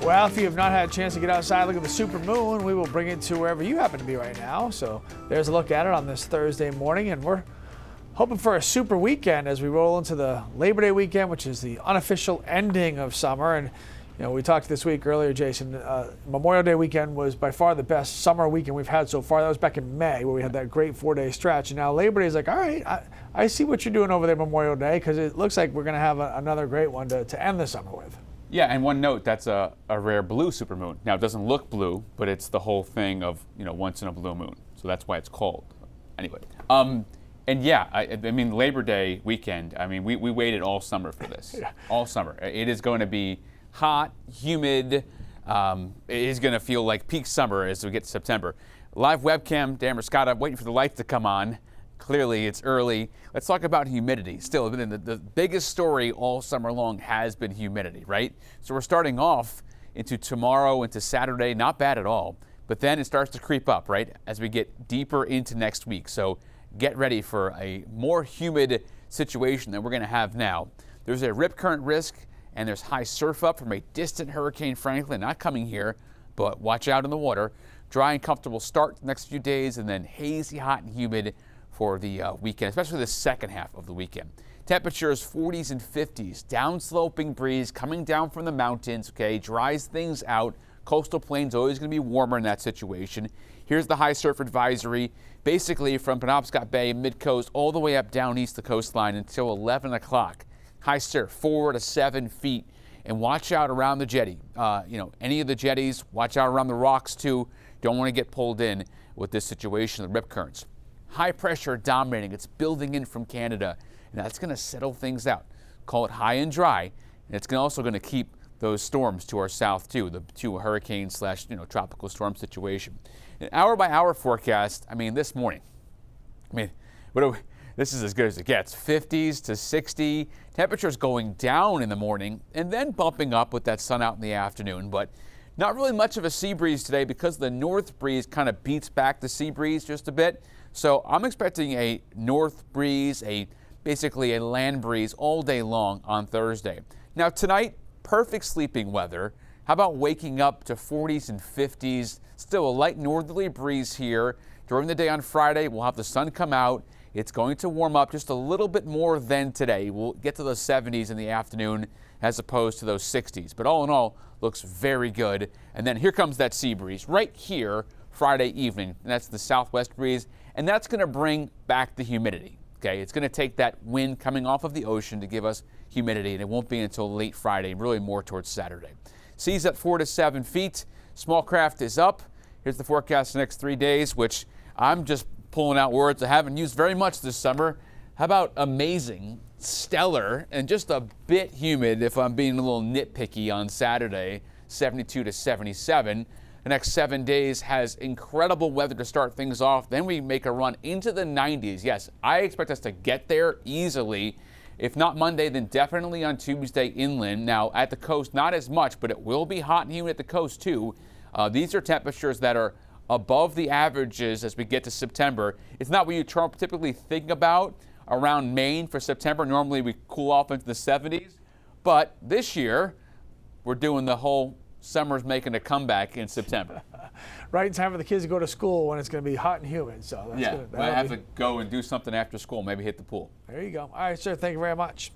Well, if you have not had a chance to get outside, look at the super moon, we will bring it to wherever you happen to be right now. So there's a look at it on this Thursday morning, and we're hoping for a super weekend as we roll into the Labor Day weekend, which is the unofficial ending of summer. And we talked this week earlier, Jason, Memorial Day weekend was by far the best summer weekend we've had so far. That was back in May where we had that great 4-day stretch. And now Labor Day is like, all right, I see what you're doing over there Memorial Day, because it looks like we're going to have another great one to end the summer with. Yeah, and one note, that's a rare blue supermoon. Now, it doesn't look blue, but it's the whole thing of, once in a blue moon. So that's why it's called. Anyway. And yeah, I mean, Labor Day weekend, I mean, we waited all summer for this. Yeah. All summer. It is going to be hot, humid. It is going to feel like peak summer as we get to September. Live webcam, Dan Riscotta, waiting for the lights to come on. Clearly, it's early. Let's talk about humidity. Still, the biggest story all summer long has been humidity, right? So we're starting off into tomorrow, into Saturday, not bad at all. But then it starts to creep up, right, as we get deeper into next week. So get ready for a more humid situation than we're going to have now. There's a rip current risk, and there's high surf up from a distant Hurricane Franklin, not coming here, but watch out in the water. Dry and comfortable start the next few days, and then hazy, hot, and humid for the weekend, especially the second half of the weekend. Temperatures 40s and 50s, downsloping breeze coming down from the mountains, okay, dries things out. Coastal plains always going to be warmer in that situation. Here's the high surf advisory, basically from Penobscot Bay, mid-coast, all the way up down east the coastline until 11 o'clock. High surf, 4 to 7 feet. And watch out around the jetty. Any of the jetties, watch out around the rocks too. Don't want to get pulled in with this situation, the rip currents. High pressure dominating, it's building in from Canada, and that's going to settle things out. Call it high and dry, and it's also going to keep those storms to our south too, the two hurricane / tropical storm situation. An hour by hour forecast, this morning, this is as good as it gets. 50s to 60, temperatures going down in the morning and then bumping up with that sun out in the afternoon, but not really much of a sea breeze today because the north breeze kind of beats back the sea breeze just a bit. So I'm expecting a north breeze, basically a land breeze all day long on Thursday. Now tonight, perfect sleeping weather. How about waking up to 40s and 50s? Still a light northerly breeze here. During the day on Friday, we'll have the sun come out. It's going to warm up just a little bit more than today. We'll get to those 70s in the afternoon as opposed to those 60s. But all in all, looks very good. And then here comes that sea breeze right here Friday evening. And that's the southwest breeze. And that's going to bring back the humidity. Okay, it's going to take that wind coming off of the ocean to give us humidity, and it won't be until late Friday, really more towards Saturday. Seas at 4 to 7 feet. Small craft is up. Here's the forecast the next 3 days, which I'm just pulling out words I haven't used very much this summer. How about amazing, stellar, and just a bit humid if I'm being a little nitpicky on Saturday, 72 to 77. The next 7 days has incredible weather to start things off. Then we make a run into the 90s. Yes, I expect us to get there easily. If not Monday, then definitely on Tuesday inland. Now, at the coast, not as much, but it will be hot and humid at the coast, too. These are temperatures that are above the averages as we get to September. It's not what you typically think about around Maine for September. Normally, we cool off into the 70s. But this year, we're doing the whole summer's making a comeback in September. Right in time for the kids to go to school when it's going to be hot and humid. So that's good. I have to go and do something after school, maybe hit the pool. There you go. All right, sir. Thank you very much.